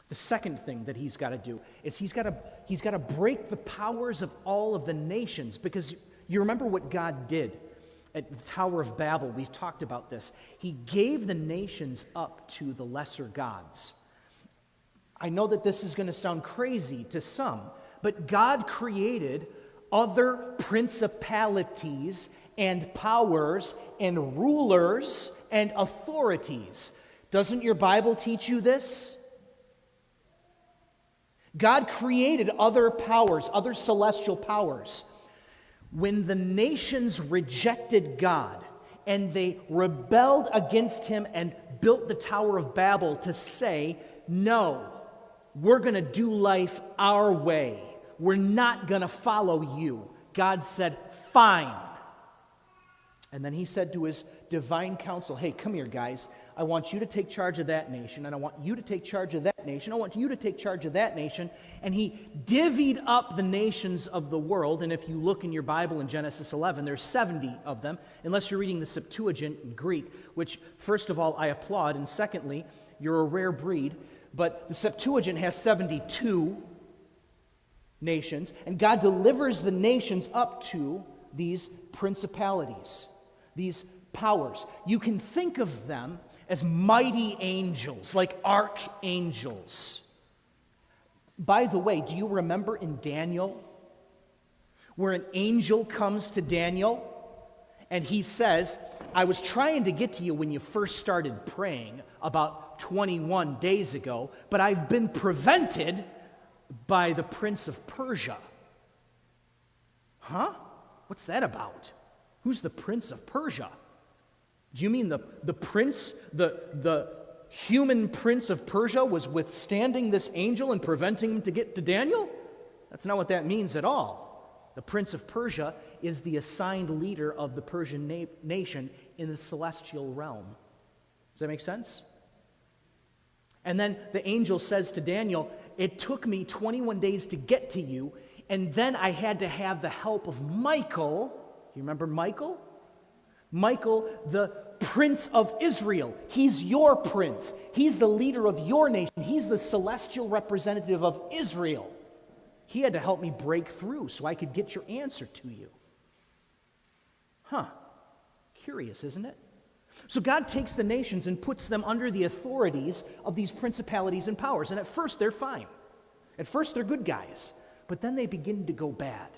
The second thing that he's got to do is he's got to break the powers of all of the nations, because you remember what God did at the Tower of Babel. We've talked about this. He gave the nations up to the lesser gods. I know that this is going to sound crazy to some, but God created other principalities and powers and rulers and authorities. Doesn't your Bible teach you this? God created other powers, other celestial powers. When the nations rejected God and they rebelled against him and built the Tower of Babel to say, no, we're going to do life our way. We're not going to follow you. God said, fine. And then he said to his divine council, hey, come here, guys. I want you to take charge of that nation, and I want you to take charge of that nation. I want you to take charge of that nation. And he divvied up the nations of the world. And if you look in your Bible in Genesis 11, there's 70 of them, unless you're reading the Septuagint in Greek, which, first of all, I applaud, and secondly, you're a rare breed. But the Septuagint has 72 nations, and God delivers the nations up to these principalities, these powers. You can think of them as mighty angels, like archangels. By the way, do you remember in Daniel where an angel comes to Daniel and he says, I was trying to get to you when you first started praying about 21 days ago, but I've been prevented by the prince of Persia. Huh? What's that about? Who's the prince of Persia? Do you mean the prince, the human prince of Persia was withstanding this angel and preventing him to get to Daniel? That's not what that means at all. The prince of Persia is the assigned leader of the Persian nation in the celestial realm. Does that make sense? And then the angel says to Daniel, it took me 21 days to get to you, and then I had to have the help of Michael. You remember Michael? Michael, the prince of Israel. He's your prince. He's the leader of your nation. He's the celestial representative of Israel. He had to help me break through so I could get your answer to you. Huh. Curious, isn't it? So God takes the nations and puts them under the authorities of these principalities and powers. And at first, they're fine. At first, they're good guys. But then they begin to go bad.